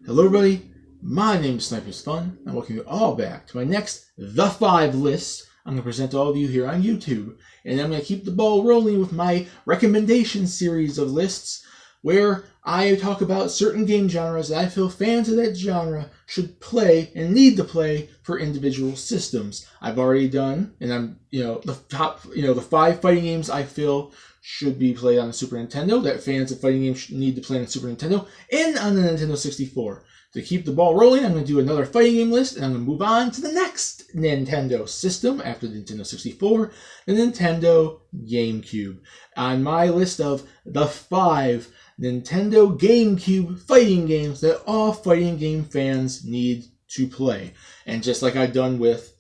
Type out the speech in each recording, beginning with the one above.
Hello everybody, my name is Sniper's Fun, and welcome you all back to my next The 5 list I'm going to present to all of you here on YouTube. And I'm going to keep the ball rolling with my recommendation series of lists where I talk about certain game genres that I feel fans of that genre should play and need to play for individual systems. I've already done, and I'm, the 5 fighting games I feel should be played on the Super Nintendo, that fans of fighting games need to play on the Super Nintendo, and on the Nintendo 64. To keep the ball rolling, I'm going to do another fighting game list, and I'm going to move on to the next Nintendo system after the Nintendo 64, the Nintendo Gamecube. On my list of the 5 Nintendo Gamecube fighting games that all fighting game fans need to play. And just like I've done with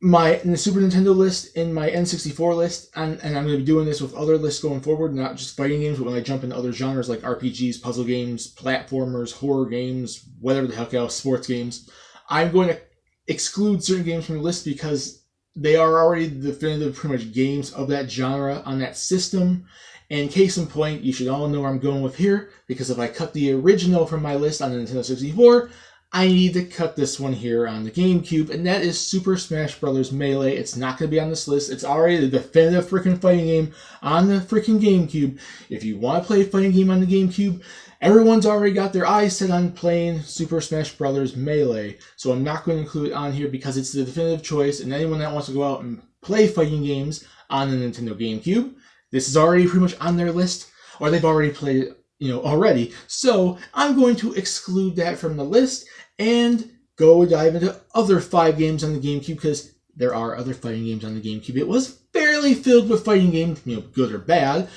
in the Super Nintendo list, in my N64 list, and I'm going to be doing this with other lists going forward, not just fighting games, but when I jump into other genres like RPGs, puzzle games, platformers, horror games, whatever the heck else, sports games, I'm going to exclude certain games from the list because they are already the definitive pretty much games of that genre on that system. And case in point, you should all know where I'm going with here, because if I cut the original from my list on the Nintendo 64, I need to cut this one here on the GameCube, and that is Super Smash Bros. Melee. It's not going to be on this list. It's already the definitive freaking fighting game on the freaking GameCube. If you want to play a fighting game on the GameCube, everyone's already got their eyes set on playing Super Smash Bros. Melee. So I'm not going to include it on here because it's the definitive choice, and anyone that wants to go out and play fighting games on the Nintendo GameCube, this is already pretty much on their list, or they've already played it, already. So I'm going to exclude that from the list and go dive into other 5 games on the GameCube, because there are other fighting games on the GameCube. It was fairly filled with fighting games, good or bad.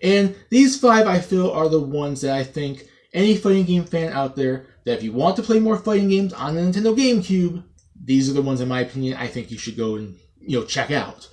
And these 5 I feel are the ones that I think any fighting game fan out there, that if you want to play more fighting games on the Nintendo GameCube, these are the ones, in my opinion, I think you should go and check out.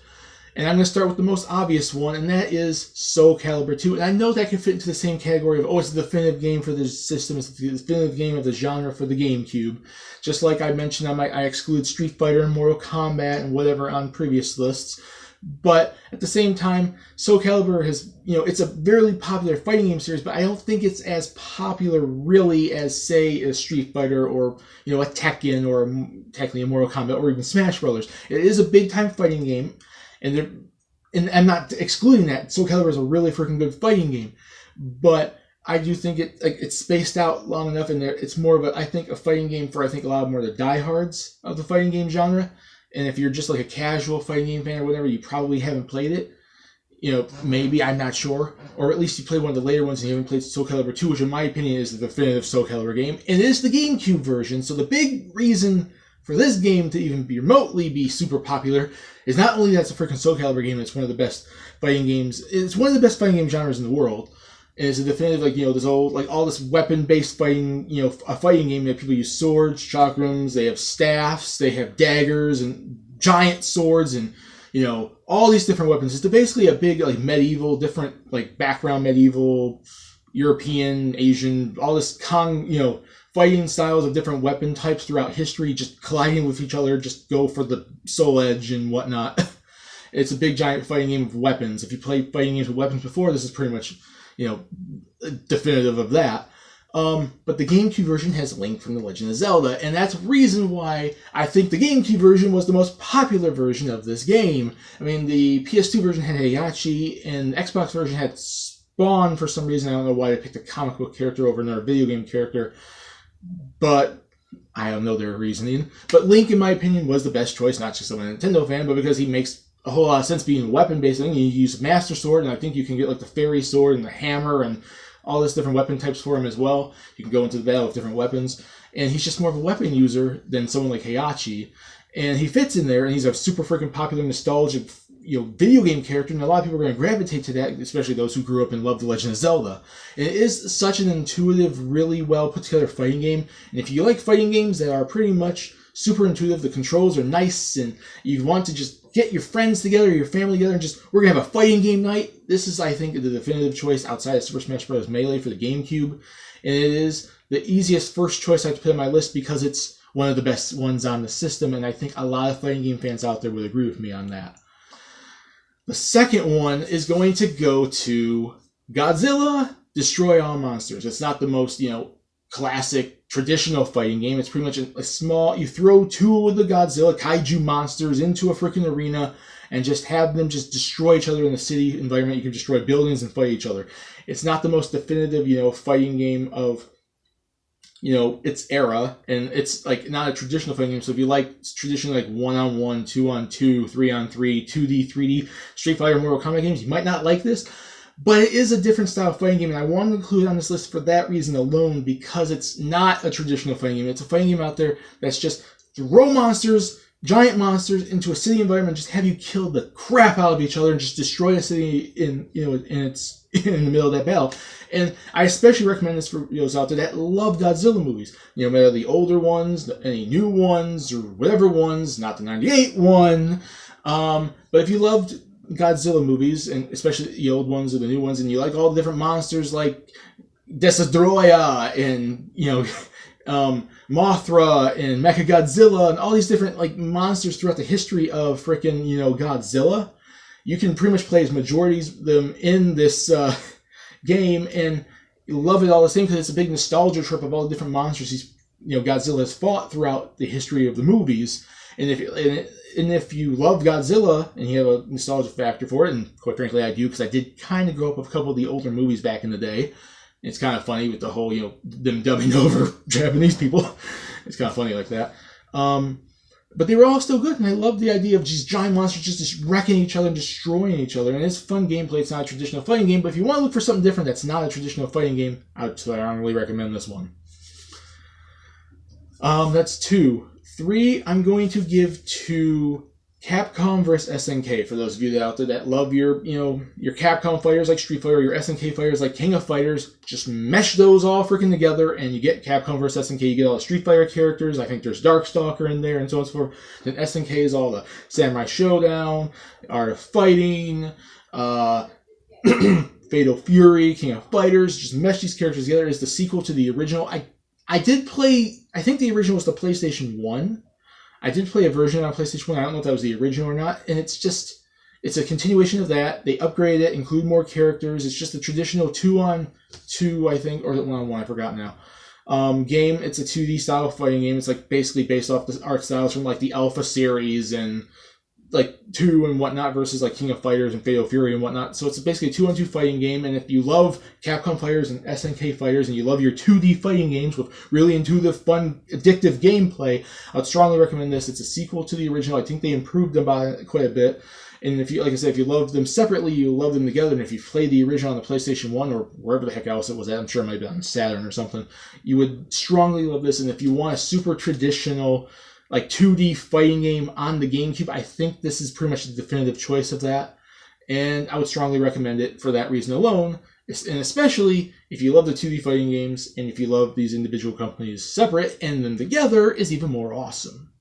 And I'm going to start with the most obvious one, and that is Soul Calibur 2. And I know that can fit into the same category of, it's the definitive game for the system, it's the definitive game of the genre for the GameCube. Just like I mentioned, I exclude Street Fighter and Mortal Kombat and whatever on previous lists. But at the same time, Soul Calibur has, it's a very popular fighting game series, but I don't think it's as popular really as, say, a Street Fighter or, a Tekken or technically a Mortal Kombat or even Smash Brothers. It is a big-time fighting game. And I'm not excluding that. Soul Calibur is a really freaking good fighting game, but I do think it's spaced out long enough, and it's more of a fighting game for a lot more of the diehards of the fighting game genre. And if you're just like a casual fighting game fan or whatever, you probably haven't played it. Maybe, I'm not sure, or at least you played one of the later ones and you haven't played Soul Calibur 2, which in my opinion is the definitive Soul Calibur game, and it is the GameCube version. So the big reason for this game to even be remotely be super popular is not only that it's a freaking Soul Calibur game, it's one of the best fighting games. It's one of the best fighting game genres in the world. And it's a definitive, this old, all this weapon-based fighting, a fighting game that people use swords, chakrams, they have staffs, they have daggers and giant swords and, all these different weapons. It's basically a big, medieval, different, background medieval, European, Asian, all this fighting styles of different weapon types throughout history, just colliding with each other, just go for the soul edge and whatnot. It's a big giant fighting game of weapons. If you played fighting games with weapons before, this is pretty much, definitive of that. But the GameCube version has Link from The Legend of Zelda, and that's the reason why I think the GameCube version was the most popular version of this game. I mean, the PS2 version had Heihachi, and the Xbox version had Spawn for some reason. I don't know why they picked a comic book character over another video game character, but I don't know their reasoning. But Link, in my opinion, was the best choice, not just as a Nintendo fan, but because he makes a whole lot of sense being a weapon-based thing. You use a Master Sword, and I think you can get the Fairy Sword and the Hammer and all this different weapon types for him as well. You can go into the battle with different weapons, and he's just more of a weapon user than someone like Heihachi. And he fits in there, and he's a super freaking popular, nostalgic, video game character, and a lot of people are going to gravitate to that, especially those who grew up and loved The Legend of Zelda. And it is such an intuitive, really well put together fighting game, and if you like fighting games that are pretty much super intuitive, the controls are nice, and you want to just get your friends together, your family together, and we're going to have a fighting game night, this is, I think, the definitive choice outside of Super Smash Bros. Melee for the GameCube, and it is the easiest first choice I have to put on my list because it's one of the best ones on the system, and I think a lot of fighting game fans out there would agree with me on that. The second one is going to go to Godzilla Destroy All Monsters. It's not the most, classic traditional fighting game. It's pretty much a small, you throw two of the Godzilla kaiju monsters into a freaking arena and just have them just destroy each other in the city environment. You can destroy buildings and fight each other. It's not the most definitive, fighting game of, its era, and it's like not a traditional fighting game. So if you like traditionally like 1-on-1, 2-on-2, 3-on-3, 2D, 3D Street Fighter, Mortal Kombat games, you might not like this, but it is a different style of fighting game, and I wanted to include it on this list for that reason alone, because it's not a traditional fighting game. It's a fighting game out there that's just throw monsters, giant monsters, into a city environment, just have you kill the crap out of each other and just destroy a city in the middle of that battle. And I especially recommend this for those out there that love Godzilla movies. Whether the older ones, any new ones, or whatever ones, not the 98 one. But if you loved Godzilla movies, and especially the old ones or the new ones, and you like all the different monsters like Desadroya and, Mothra and Mechagodzilla and all these different like monsters throughout the history of frickin' Godzilla, you can pretty much play as majorities of them in this game, and you love it all the same because it's a big nostalgia trip of all the different monsters Godzilla has fought throughout the history of the movies. And if you love Godzilla and you have a nostalgia factor for it, and quite frankly I do, because I did kind of grow up with a couple of the older movies back in the day. It's kind of funny with the whole, them dubbing over Japanese people. It's kind of funny like that. But they were all still good, and I love the idea of just giant monsters just wrecking each other and destroying each other. And it's fun gameplay. It's not a traditional fighting game, but if you want to look for something different that's not a traditional fighting game, I would strongly recommend this one. That's 2. 3, I'm going to give to Capcom vs. SNK. For those of you that out there that love your Capcom fighters like Street Fighter, your SNK fighters like King of Fighters, just mesh those all freaking together, and you get Capcom vs. SNK. You get all the Street Fighter characters. I think there's Darkstalker in there, and so on and so forth. Then SNK is all the Samurai Showdown, Art of Fighting, Fatal Fury, King of Fighters. Just mesh these characters together. It's the sequel to the original. I did play, I think the original was the PlayStation 1. I did play a version on PlayStation 1. I don't know if that was the original or not. And it's a continuation of that. They upgraded it, include more characters. It's just a traditional 2-on-2, I think, or 1-on-1, I forgot now. Game. It's a 2D style fighting game. It's like basically based off the art styles from like the Alpha series and like 2 and whatnot versus like King of Fighters and Fatal Fury and whatnot. So it's basically a 2-on-2 fighting game. And if you love Capcom fighters and SNK fighters and you love your 2D fighting games with really intuitive, fun, addictive gameplay, I would strongly recommend this. It's a sequel to the original. I think they improved them by quite a bit. And if you, like I said, if you love them separately, you love them together. And if you played the original on the PlayStation 1 or wherever the heck else it was at, I'm sure it might be on Saturn or something, you would strongly love this. And if you want a super traditional like 2D fighting game on the Gamecube, I think this is pretty much the definitive choice of that. And I would strongly recommend it for that reason alone. And especially if you love the 2D fighting games and if you love these individual companies separate and them together is even more awesome.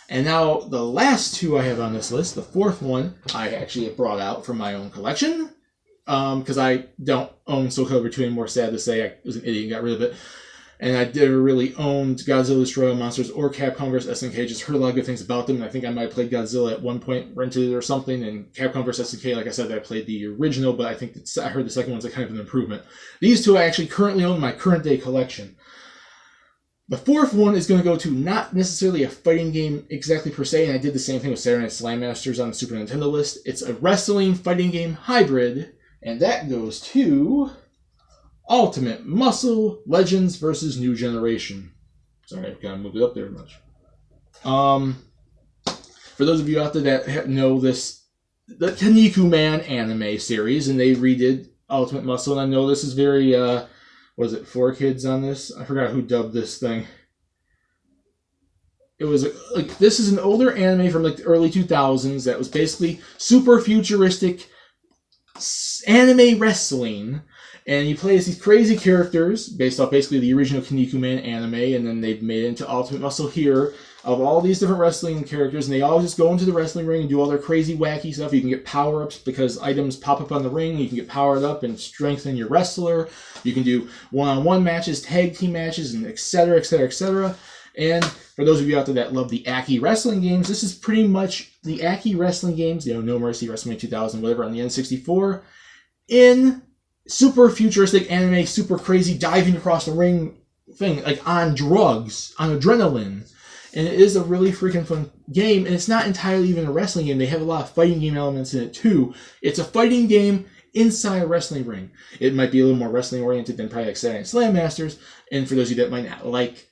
And now the last 2 I have on this list, the 4th one, I actually have brought out from my own collection. Because I don't own Soul Calibur 2 anymore, sad to say. I was an idiot and got rid of it. And I never really owned Godzilla Destroy All Monsters or Capcom vs. SNK. Just heard a lot of good things about them. And I think I might have played Godzilla at one point, rented it or something. And Capcom vs. SNK, like I said, I played the original, but I think I heard the second one's a kind of an improvement. These 2 I actually currently own in my current day collection. The 4th one is going to go to not necessarily a fighting game exactly per se, and I did the same thing with Saturday Night Slam Masters on the Super Nintendo list. It's a wrestling fighting game hybrid, and that goes to Ultimate Muscle Legends vs. New Generation. Sorry, I kind of moved it up there much. For those of you out there that know this, the Kinnikuman anime series, and they redid Ultimate Muscle, and I know this is very, was it 4Kids on this? I forgot who dubbed this thing. It was, like, this is an older anime from, like, the early 2000s that was basically super futuristic anime wrestling. And you play as these crazy characters based off basically the original Kinnikuman anime, and then they've made it into Ultimate Muscle here of all these different wrestling characters, and they all just go into the wrestling ring and do all their crazy, wacky stuff. You can get power-ups because items pop up on the ring. You can get powered up and strengthen your wrestler. You can do one-on-one matches, tag team matches, and etc., etc., etc. And for those of you out there that love the Aki wrestling games, this is pretty much the Aki wrestling games, No Mercy, WrestleMania 2000, whatever, on the N64, in super futuristic anime, super crazy, diving across the ring, thing, like on drugs, on adrenaline. And it is a really freaking fun game, and it's not entirely even a wrestling game. They have a lot of fighting game elements in it too. It's a fighting game inside a wrestling ring. It might be a little more wrestling oriented than probably like Saturday Night Slam Masters. And for those of you that might not like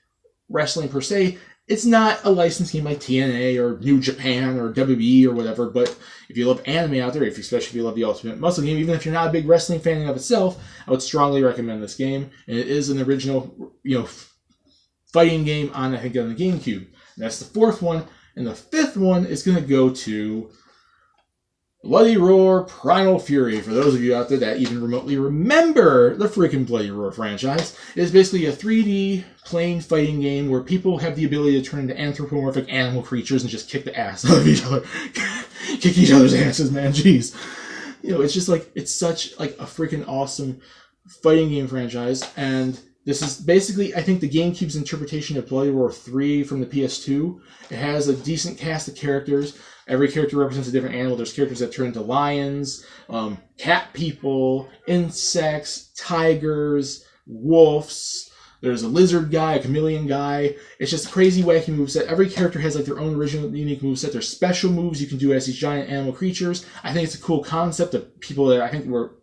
wrestling per se, it's not a licensed game like TNA or New Japan or WWE or whatever. But if you love anime out there, especially if you love the Ultimate Muscle game, even if you're not a big wrestling fan in and of itself, I would strongly recommend this game. And it is an original, fighting game on, I think, on the Gamecube. And that's the fourth one. And the fifth one is going to go to Bloody Roar Primal Fury. For those of you out there that even remotely remember the freaking Bloody Roar franchise, it is basically a 3D plane fighting game where people have the ability to turn into anthropomorphic animal creatures and just kick the ass out of each other. Kick each other's asses, man. Jeez. It's just like, it's such like a freaking awesome fighting game franchise. And this is basically, I think, the GameCube's interpretation of Bloody Roar 3 from the PS2. It has a decent cast of characters. Every character represents a different animal. There's characters that turn into lions, cat people, insects, tigers, wolves. There's a lizard guy, a chameleon guy. It's just a crazy, wacky moveset. Every character has like their own original, unique moveset. There's special moves you can do as these giant animal creatures. I think it's a cool concept of people that I think were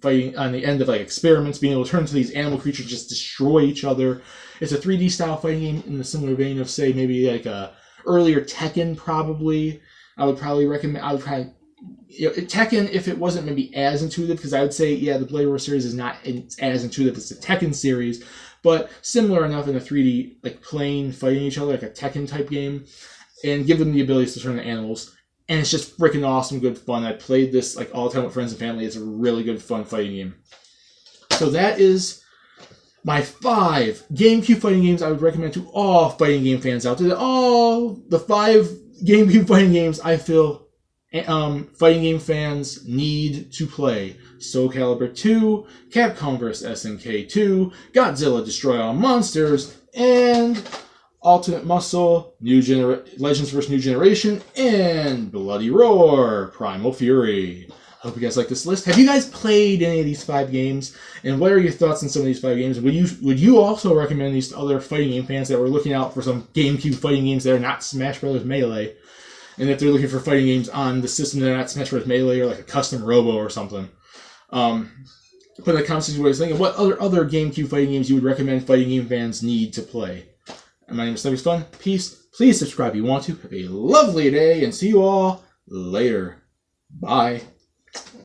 fighting on the end of like experiments, being able to turn into these animal creatures, just destroy each other. It's a 3D style fighting game in the similar vein of, say, maybe like a earlier Tekken. Probably, I would probably recommend. I would probably. Tekken, if it wasn't maybe as intuitive, because I would say, yeah, the Blade Roar series is not as intuitive as the Tekken series, but similar enough in a 3D, like plane fighting each other, like a Tekken type game, and give them the abilities to turn into animals. And it's just freaking awesome, good fun. I played this like all the time with friends and family. It's a really good, fun fighting game. So that is my 5 GameCube fighting games I would recommend to all fighting game fans out there. All the 5 GameCube fighting games I feel fighting game fans need to play: Soul Calibur 2, Capcom vs. SNK 2, Godzilla Destroy All Monsters, and Ultimate Muscle, Legends vs. New Generation, and Bloody Roar Primal Fury. I hope you guys like this list. Have you guys played any of these 5 games? And what are your thoughts on some of these 5 games? Would you also recommend these to other fighting game fans that were looking out for some GameCube fighting games that are not Smash Bros. Melee? And if they're looking for fighting games on the system that are not Smash Bros. Melee or like a custom Robo or something. Put in the comments what you're thinking. What other GameCube fighting games you would recommend fighting game fans need to play? And my name is Sniper's Fun. Peace. Please subscribe if you want to. Have a lovely day and see you all later. Bye.